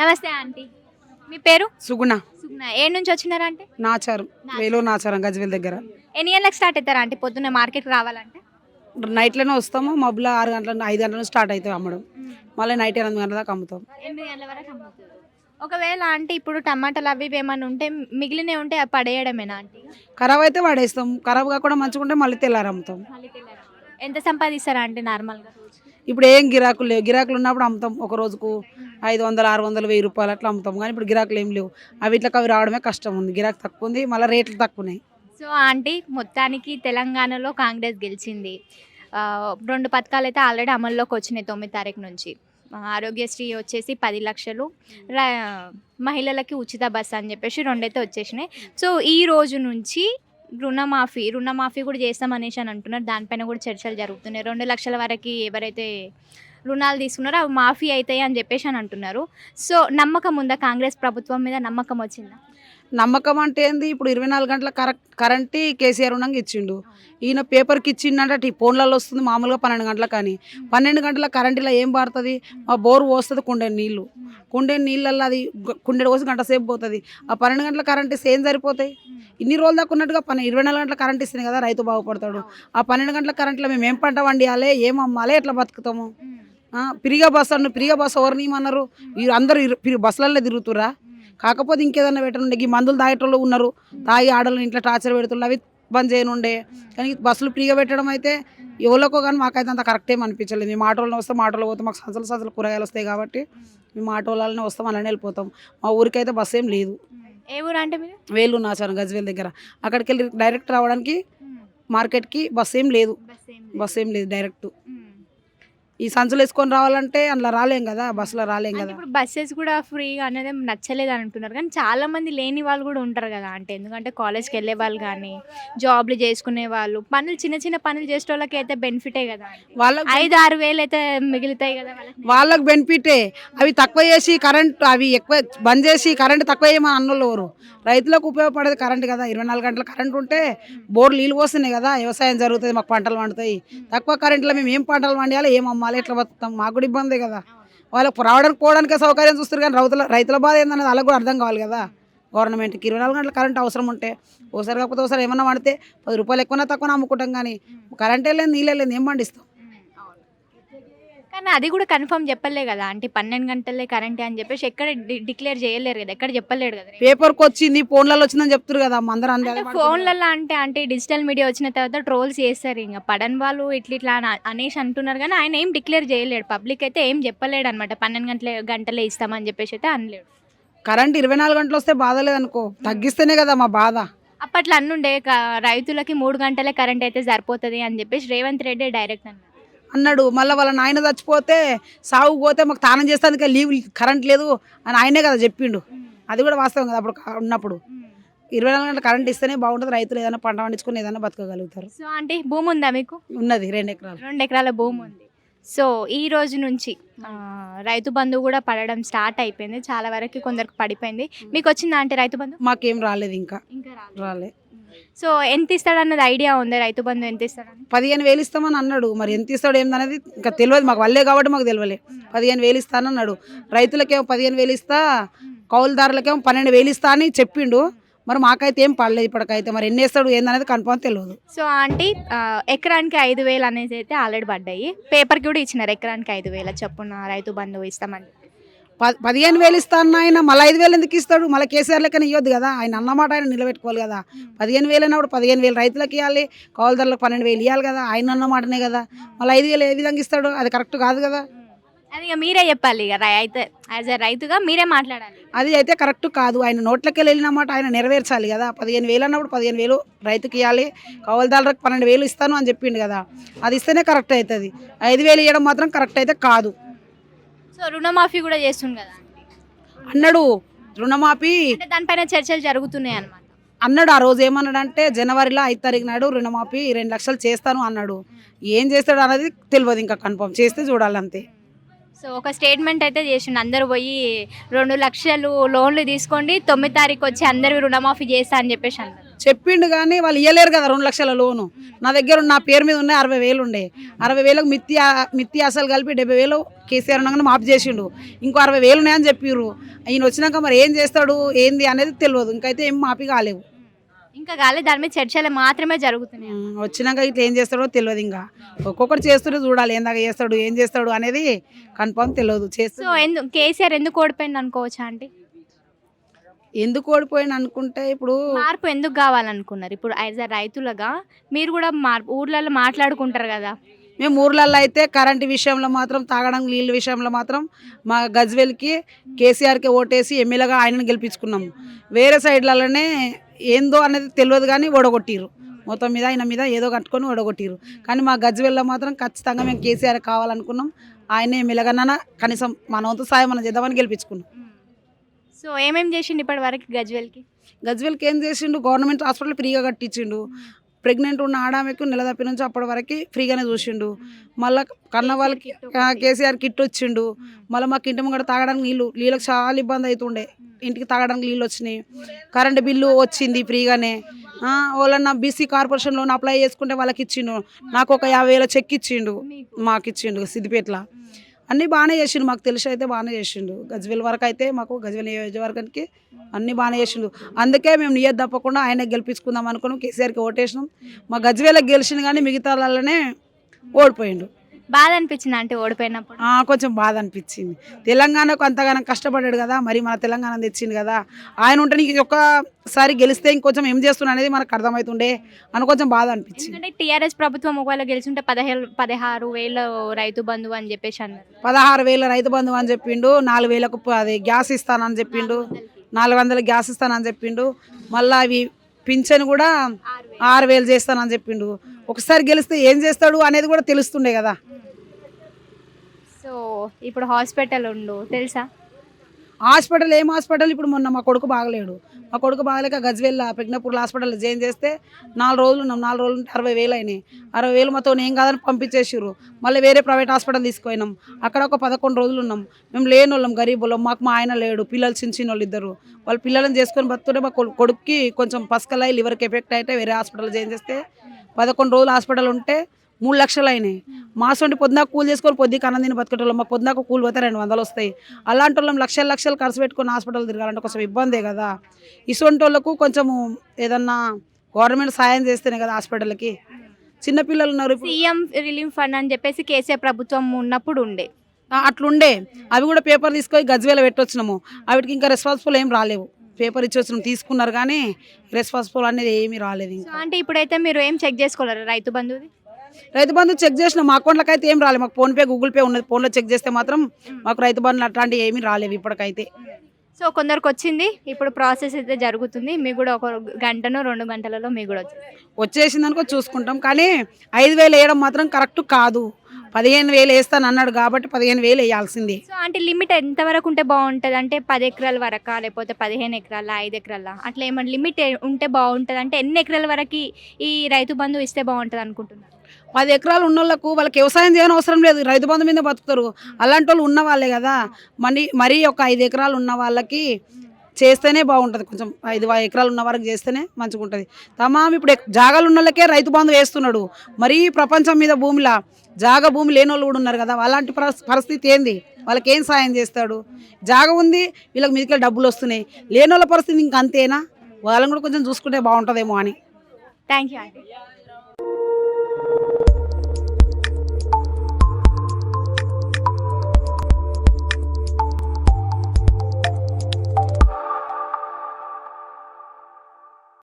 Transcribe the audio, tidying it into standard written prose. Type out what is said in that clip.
నమస్తే ఆంటీ, మీ పేరు? సుగుణ సుగ్న. ఏడు నుంచి వచ్చినారా అంటే? నాచారం వేలో నాచారం గజ్వేల్ దగ్గర. ఎన్ని గంటలకు స్టార్ట్ అవుతారా అంటే పొద్దున్న మార్కెట్కి రావాలంటే? నైట్లోనే వస్తాము, మబ్బుల 6 గంటల 5 గంటల నుంచి స్టార్ట్ అవుతాయి అమ్మడం. మళ్ళీ నైట్ 8 గంటల దాకా అమ్ముతాం. 8 గంటల వరకు అమ్ముతారు. ఒకవేళ అంటే ఇప్పుడు టమాటాలు అవి ఇవి ఏమైనా ఉంటే మిగిలినవి ఉంటే అవి పడేయడమేనా ఆంటీ? ఖరాబ్ అయితే వాడేస్తాం, ఖరాబ్ కాకుండా మంచిగా ఉంటే మళ్ళీ తెల్లారి అమ్ముతాం. ఎంత సంపాదిస్తారా అంటే నార్మల్గా? ఇప్పుడు ఏం గిరాకులు లేవు, గిరాకులు ఉన్నప్పుడు అమ్ముతాం. ఒక రోజుకు 500, 600, 1000 రూపాయలు అట్లా అమ్ముతాం. కానీ ఇప్పుడు గిరాకులు ఏం లేవు, అవి రావడమే కష్టం ఉంది. గిరాకు తక్కువ ఉంది, మళ్ళీ రేట్లు తక్కువ ఉన్నాయి. సో ఆంటీ, మొత్తానికి తెలంగాణలో కాంగ్రెస్ గెలిచింది. 2 పథకాలు అయితే ఆల్రెడీ అమల్లోకి వచ్చినాయి 9 తారీఖు నుంచి. ఆరోగ్యశ్రీ వచ్చేసి 10 లక్షలు, మహిళలకి ఉచిత బస్సు అని చెప్పేసి 2 అయితే వచ్చేసినాయి. సో ఈ రోజు నుంచి రుణమాఫీ కూడా చేస్తామనేసి అని అంటున్నారు. దానిపైన కూడా చర్చలు జరుగుతున్నాయి. 2 లక్షల వరకు ఎవరైతే రుణాలు తీసుకున్నారో అవి మాఫీ అవుతాయి అని చెప్పేసి అని అంటున్నారు. సో నమ్మకం ఉందా కాంగ్రెస్ ప్రభుత్వం మీద? నమ్మకం వచ్చిందా? నమ్మకం అంటే ఏంది, ఇప్పుడు 24 గంటల కరెంట్ కేసీఆర్ ఉండగా ఇచ్చిండు. ఈయన పేపర్కి ఇచ్చిండంటే ఫోన్లలో వస్తుంది మామూలుగా 12 గంటలకు. కానీ 12 గంటల కరెంటులో ఏం పారుతుంది? మా బోరు పోస్తుంది కుండే నీళ్ళల్లో, అది కుండెడు పోసి గంట సేపు పోతుంది. ఆ 12 గంటల కరెంట్ ఇస్తే ఏం సరిపోతాయి? ఇన్ని రోజులు దాకా ఉన్నట్టుగా 24 గంటల కరెంట్ ఇస్తేనే కదా రైతు బాగుపడతాడు. ఆ 12 గంటల కరెంట్లో మేము ఏం పంట వండియాలి, ఏం అమ్మాలి, ఎట్లా బతుకుతాము? ఫ్రీగా బస్సు ఎవరిని ఏమన్నారు? అందరూ బస్సులలో తిరుగుతురా? కాకపోతే ఇంకేదన్నా పెట్టనుండే, ఈ మందులు తాగేటోళ్ళు ఉన్నారు, తాగి ఆడలు ఇంట్లో టార్చర్ పెడుతున్నారు, అవి బంద్ చేయనుండే. కానీ బస్సులు ఫ్రీగా పెట్టడం అయితే ఎవరికో కానీ మాకైతే అంత కరెక్ట్ ఏం అనిపించలేదు. మేము ఆటోలో వస్తాం, ఆటోలో పోతాం, మాకు సంచలు కూరగాయలు వస్తాయి కాబట్టి మేము ఆటోలనే వస్తాం, అలానే వెళ్ళిపోతాం. మా ఊరికైతే బస్సు ఏం లేదు. ఏ ఊరు అంటే మీరు? వేలు నాచారం గజ్వేల్ దగ్గర. అక్కడికి వెళ్ళి డైరెక్ట్ రావడానికి మార్కెట్కి బస్సు ఏం లేదు డైరెక్ట్. ఈ సంచులు వేసుకొని రావాలంటే అందులో రాలేం కదా, బస్సులో రాలేం కదా. ఇప్పుడు బస్సెస్ కూడా ఫ్రీగా అనేది నచ్చలేదు అని అంటున్నారు. కానీ చాలా మంది లేని వాళ్ళు కూడా ఉంటారు కదా అంటే, ఎందుకంటే కాలేజ్కి వెళ్ళే వాళ్ళు కానీ జాబ్లు చేసుకునే వాళ్ళు, చిన్న పనులు చేసే వాళ్ళకి అయితే బెనిఫిటే కదా. వాళ్ళకి 5-6 వేలు అయితే మిగులుతాయి కదా వాళ్ళకి బెనిఫిటే. అవి తక్కువ చేసి కరెంట్, అవి ఎక్కువ బంద్ చేసి కరెంట్ తక్కువ చేయమని అన్నోళ్ళు ఎవరు? రైతులకు ఉపయోగపడేది కరెంట్ కదా. 24 గంటల కరెంట్ ఉంటే బోర్లు నీళ్ళు పోస్తున్నాయి కదా, వ్యవసాయం జరుగుతుంది, మాకు పంటలు పండుతాయి. తక్కువ కరెంట్లో మేము ఏం పంటలు పండియాలి, ఏం అమ్మాలి, ఎట్లా బతుకుతాం? మాకు కూడా ఇబ్బంది కదా. వాళ్ళకి రావడానికి పోవడానికే సౌకర్యం చూస్తారు, కానీ రైతుల బాధ ఏందనేది వాళ్ళకి కూడా అర్థం కావాలి కదా. గవర్నమెంట్కి 24 గంటల కరెంట్ అవసరం ఉంటే, ఒకసారి కాకపోతే ఒకసారి ఏమన్నా పడితే 10 రూపాయలు ఎక్కువ తక్కువ అమ్ముకుంటాం. కానీ కరెంటే లేదు, నీళ్ళే లేదు, ఏం పండిస్తాం? కానీ అది కూడా కన్ఫర్మ్ చెప్పలే కదా అంటే 12 గంటలే కరెంటే అని చెప్పేసి ఎక్కడ డిక్లేర్ చేయలేరు కదా, ఎక్కడ చెప్పలేడు కదా. పేపర్కి వచ్చింది, ఫోన్లలో వచ్చిందని చెప్తారు కదా అందరూ. ఫోన్లలో అంటే డిజిటల్ మీడియా వచ్చిన తర్వాత ట్రోల్స్ చేస్తారు, ఇంకా పడని వాళ్ళు ఇట్లా అనేసి అంటున్నారు. కానీ ఆయన ఏం డిక్లేర్ చేయలేడు, పబ్లిక్ అయితే ఏం చెప్పలేడు అనమాట. 12 గంటలే ఇస్తామని చెప్పేసి అయితే అనలేడు. కరెంట్ 24 గంటలు వస్తే బాధ లేదనుకో, తగ్గిస్తేనే కదా మా బాధ. అప్పట్లో అన్నుండే రైతులకి 3 గంటలే కరెంట్ అయితే సరిపోతుంది అని చెప్పేసి రేవంత్ రెడ్డి డైరెక్ట్ అన్నాడు. మళ్ళీ వాళ్ళ నాయన చచ్చిపోతే, సాగు పోతే మాకు తానం చేస్తానికి లీవ్ కరెంట్ లేదు అని ఆయనే కదా చెప్పిండు. అది కూడా వాస్తవం కదా. అప్పుడు ఉన్నప్పుడు 24 గంటల కరెంట్ ఇస్తేనే బాగుంటుంది, రైతులు ఏదైనా పంట పండించుకుని ఏదైనా బతకగలుగుతారు. సో అంటే భూమి ఉందా మీకు? ఉన్నది 2 ఎకరాలు. 2 ఎకరాల భూమి ఉంది. సో ఈ రోజు నుంచి రైతు బంధు కూడా పడడం స్టార్ట్ అయిపోయింది. చాలా వరకు కొందరికి పడిపోయింది. మీకు వచ్చిందా అంటే రైతు బంధు? మాకేం రాలేదు, ఇంకా రాలే. సో ఎంత ఇస్తాడు అన్నది ఐడియా ఉంది? రైతు బంధు ఎంత ఇస్తాడని? 15,000 ఇస్తామని అన్నాడు. మరి ఎంత ఇస్తాడు ఏందనేది ఇంకా తెలియదు మాకు, వల్లే కాబట్టి మాకు తెలియలే. 15,000 ఇస్తానన్నాడు. రైతులకేమో 15,000 ఇస్తా, కౌలుదారులకేమో 12,000 ఇస్తా అని చెప్పిండు. మరి మాకైతే ఏం పడలేదు ఇప్పటికైతే. మరి ఎన్ని వేస్తాడు ఏందనేది కన్ఫర్మ్ తెలియదు. సో ఆంటీ, ఎకరానికి 5,000 అనేది అయితే ఆల్రెడీ పడ్డాయి. పేపర్కి కూడా ఇచ్చినారు ఎకరానికి 5,000 చొప్పున రైతు బంధు ఇస్తామని. 15,000 ఇస్తా అన్న ఆయన మళ్ళీ 5,000 ఎందుకు ఇస్తాడు? మళ్ళీ కేసీఆర్ లెక్కన ఇవ్వద్దు కదా. ఆయన అన్నమాట ఆయన నిలబెట్టుకోవాలి కదా. 15,000 అన్నప్పుడు 15,000 రైతులకు ఇవ్వాలి, కౌలుదారులకు 12,000 ఇవ్వాలి కదా. ఆయన అన్నమాటనే కదా. మళ్ళీ 5,000 ఏ విధంగా ఇస్తాడు? అది కరెక్ట్ కాదు కదా. అది ఇక మీరే చెప్పాలి, ఇక అయితే యాజ్ ఎ రైతుగా మీరే మాట్లాడాలి. అది అయితే కరెక్ట్ కాదు. ఆయన నోట్లకి వెళ్ళిన మాట ఆయన నెరవేర్చాలి కదా. 15,000 అన్నప్పుడు 15,000 రైతుకి ఇవ్వాలి, కౌలుదారులకు 12,000 ఇస్తాను అని చెప్పిండు కదా. అది ఇస్తేనే కరెక్ట్ అవుతుంది. 5,000 ఇవ్వడం మాత్రం కరెక్ట్ అయితే కాదు. సో రుణమాఫీ కూడా చేస్తుంది కదా అన్నాడు. రుణమాఫీ దానిపైన చర్చలు జరుగుతున్నాయి అన్నమాట. అన్నాడు. ఆ రోజు ఏమన్నాడంటే జనవరిలో 5 తారీఖు నాడు రుణమాఫీ 2 లక్షలు చేస్తాను అన్నాడు. ఏం చేస్తాడు అనేది తెలియదు, ఇంకా కన్ఫర్మ్ చేస్తే చూడాలి అంతే. సో ఒక స్టేట్మెంట్ అయితే చేసిండు, అందరూ పోయి 2 లక్షలు లోన్లు తీసుకోండి, 9 తారీఖు వచ్చి అందరూ రుణమాఫీ చేస్తా అని చెప్పేసి అన్నారు. చెప్పిండు కానీ వాళ్ళు ఇవ్వలేరు కదా 2 లక్షల లోను. నా దగ్గర నా పేరు మీద ఉన్నాయి 60,000 ఉండే. 60,000కు మిత్తి అసలు కలిపి 70,000 కేసీఆర్ ఉండగానే మాఫ్ చేసిండు. ఇంకో 60,000 ఉన్నాయని చెప్పిర్రు. ఈయన వచ్చినాక మరి ఏం చేస్తాడు ఏంది అనేది తెలియదు. ఇంకైతే ఏం మాఫీ కాలేవు. ఇంకా కాలే, దాని మీద చర్చలు మాత్రమే జరుగుతున్నాయి. వచ్చినాక ఇట్లా ఏం చేస్తాడో తెలియదు. ఇంకా ఒక్కొక్కటి చేస్తుంటే చూడాలి ఏందాక చేస్తాడు ఏం చేస్తాడు అనేది కన్ఫర్మ్ తెలియదు. సో కేసీఆర్ ఎందుకు ఓడిపోయింది అనుకోవచ్చా అంటే? ఎందుకు ఓడిపోయిన అనుకుంటే ఇప్పుడు మార్పు ఎందుకు కావాలనుకున్నారు? ఇప్పుడు యాజ్ అ రైతులుగా మీరు కూడా ఊర్లలో మాట్లాడుకుంటారు కదా. మేము ఊర్లలో అయితే కరెంటు విషయంలో మాత్రం తాగడం నీళ్ళ విషయంలో మాత్రం మా గజ్వేల్కి కేసీఆర్కి ఓటేసి ఎమ్మెల్యేగా ఆయనను గెలిపించుకున్నాము. వేరే సైడ్లలోనే ఏందో అనేది తెలియదు కానీ ఓడగొట్టిరు. మొత్తం మీద ఆయన మీద ఏదో కట్టుకొని ఓడగొట్టిరు. కానీ మా గజ్వేల్లో మాత్రం ఖచ్చితంగా మేము కేసీఆర్ కావాలనుకున్నాం. ఆయనే ఎమ్మెల్యేగా కనీసం మన వంతు సాయం మనం చేద్దామని గెలిపించుకున్నాం. సో ఏమేమి చేసిండు ఇప్పటి వరకు గజ్వేల్కి ఏం చేసిండు? గవర్నమెంట్ హాస్పిటల్ ఫ్రీగా కట్టించిండు. ప్రెగ్నెంట్ ఉన్న ఆడామెకు నెలదప్పి నుంచి అప్పటి వరకు ఫ్రీగానే చూసిండు. మళ్ళీ కన్న వాళ్ళకి కేసీఆర్ కిట్ వచ్చిండు. మళ్ళీ మాకు ఇంటి ముంగట తాగడానికి నీళ్ళకి చాలా ఇబ్బంది అవుతుండే. ఇంటికి తాగడానికి నీళ్ళు వచ్చినాయి. కరెంటు బిల్లు వచ్చింది ఫ్రీగానే. వాళ్ళన్న బీసీ కార్పొరేషన్ లోన్ అప్లై చేసుకుంటే వాళ్ళకి ఇచ్చిండు. నాకు ఒక 50,000 చెక్ ఇచ్చిండు. మాకు ఇచ్చిండు సిద్దిపేటలో. అన్నీ బాగానే చేసిండు. మాకు తెలిసి అయితే బాగానే చేసిండు. గజ్వేల్ వరకు అయితే మాకు గజ్వేల్ నియోజకవర్గానికి అన్నీ బాగానే చేసిండు. అందుకే మేము నియత్ తప్పకుండా ఆయన గెలిపించుకుందాం అనుకున్నాం. కేసీఆర్కి ఓటేసినాం. మా గజ్వేలకు గెలిచిండు కానీ మిగతా వాళ్ళనే ఓడిపోయిండు. బాధ అనిపించింది అంటే ఓడిపోయినప్పుడు? కొంచెం బాధ అనిపించింది. తెలంగాణకు అంతగానం కష్టపడ్డాడు కదా, మరి మన తెలంగాణ తెచ్చింది కదా. ఆయన ఉంటే నీకు ఒక్కసారి గెలిస్తే ఇంకొంచెం ఏం చేస్తున్నా అనేది మనకు అర్థమవుతుండే అని కొంచెం బాధ అనిపించింది. ఎందుకంటే టీఆర్ఎస్ ప్రభుత్వం ఒకవేళ గెలిచింటే 16,000 రైతు బంధువు అని చెప్పేసి అన్నారు. 16,000 రైతు బంధువు అని చెప్పిండు. 4,000కు అది గ్యాస్ ఇస్తానని చెప్పిండు. 400 గ్యాస్ ఇస్తానని చెప్పిండు. మళ్ళీ అవి పింఛన్ కూడా 6,000 చేస్తానని చెప్పిండు. ఒకసారి గెలిస్తే ఏం చేస్తాడు అనేది కూడా తెలుస్తుండే కదా. సో ఇప్పుడు హాస్పిటల్ ఉండు తెలుసా? హాస్పిటల్ ఏం హాస్పిటల్? ఇప్పుడు మొన్న మా కొడుకు బాగలేడు. మా కొడుకు బాగలేక గజ్వేల్ పెగ్నపూర్లో హాస్పిటల్ జాయిన్ చేస్తే 4 రోజులు ఉన్నాం. 4 రోజులు ఉంటే 60,000 అయినాయి. 60,000 మాతో ఏం కాదని పంపించేసారు. మళ్ళీ వేరే ప్రైవేట్ హాస్పిటల్ తీసుకుపోయినాం. అక్కడ ఒక 11 రోజులు ఉన్నాం. మేము లేని వాళ్ళం, గరీబ్ వాళ్ళం. మాకు మా ఆయన లేడు, పిల్లలు చిన్న వాళ్ళు ఇద్దరు. వాళ్ళ పిల్లలను చేసుకొని బతుంటే మా కొడుక్కి కొంచెం పసకలై లివర్కి ఎఫెక్ట్ అయితే వేరే హాస్పిటల్ జాయిన్ చేస్తే 11 రోజులు హాస్పిటల్ ఉంటే 3 లక్షలు అయినాయి. మాసంటి పొద్దునాక కూలి చేసుకొని పొద్దుకి అన్నం తిని బతికేటోళ్ళం. మాకు పొద్దునాక కూలి పోతే 200 వస్తాయి. అలాంటి వాళ్ళం లక్షలు ఖర్చు పెట్టుకొని హాస్పిటల్ తిరగాలంటే కొంచెం ఇబ్బందే కదా. ఇటువంటి వాళ్ళకు కొంచెము ఏదన్నా గవర్నమెంట్ సాయం చేస్తేనే కదా హాస్పిటల్కి. చిన్నపిల్లలు ఉన్నారు. సీఎం రిలీఫ్ ఫండ్ అని చెప్పేసి కేసీఆర్ ప్రభుత్వం ఉన్నప్పుడు ఉండే అట్లుండే. అవి కూడా పేపర్ తీసుకొని గజ్వేల పెట్టొచ్చినాము. వాటికి ఇంకా రెస్పాన్సిబుల్ ఏం రాలేవు. పేపర్ ఇచ్చి వచ్చినాం, తీసుకున్నారు కానీ రెస్పాన్సిబుల్ అనేది ఏమీ రాలేదు. అంటే ఇప్పుడైతే మీరు ఏం చెక్ చేసుకోలేరు రైతు బంధువుది? రైతు బంధు చెక్ చేసిన మా అకౌంట్లోకి అయితే ఏం రాలేదు. మాకు ఫోన్పే గూగుల్ పే ఉన్నది. ఫోన్లో చెక్ చేస్తే మాత్రం మాకు రైతు బంధులు అట్లాంటివి ఏమీ రాలేవు ఇప్పటికైతే. సో కొందరికి వచ్చింది, ఇప్పుడు ప్రాసెస్ అయితే జరుగుతుంది. మీకు కూడా ఒక 1-2 గంటలలో మీకు కూడా వచ్చేసింది అనుకో చూసుకుంటాం. కానీ 5,000 వేయడం మాత్రం కరెక్ట్ కాదు. 15,000 వేస్తాను అన్నాడు కాబట్టి 15,000 వేయాల్సిందే. సో అంటే లిమిట్ ఎంతవరకు ఉంటే బాగుంటుంది? అంటే 10 ఎకరాల వరకా, లేకపోతే 15 ఎకరాల, 5 ఎకరాల, అట్లా ఏమన్నా లిమిట్ ఉంటే బాగుంటుంది? అంటే ఎన్ని ఎకరాల వరకు ఈ రైతు బంధు ఇస్తే బాగుంటుంది అనుకుంటున్నారు? 10 ఎకరాలు ఉన్న వాళ్ళకి వ్యవసాయం చేయని అవసరం లేదు, రైతు బంధు మీద బతుకుతారు. అలాంటి వాళ్ళు ఉన్న వాళ్ళే కదా. మరీ ఒక 5 ఎకరాలు ఉన్న వాళ్ళకి చేస్తేనే బాగుంటుంది. కొంచెం 5 ఎకరాలు ఉన్న వరకు చేస్తేనే మంచిగా ఉంటుంది. ఇప్పుడు జాగాలు ఉన్న వాళ్ళకే రైతు బంధు వేస్తున్నాడు. మరీ ప్రపంచం మీద భూమి లేని వాళ్ళు కూడా ఉన్నారు కదా. అలాంటి పరిస్థితి ఏంది? వాళ్ళకి ఏం సాయం చేస్తాడు? జాగా ఉంది, వీళ్ళకి మీదకి డబ్బులు వస్తున్నాయి. లేని వాళ్ళ పరిస్థితి ఇంక అంతేనా? వాళ్ళని కూడా కొంచెం చూసుకుంటే బాగుంటుందేమో అని. Thank you.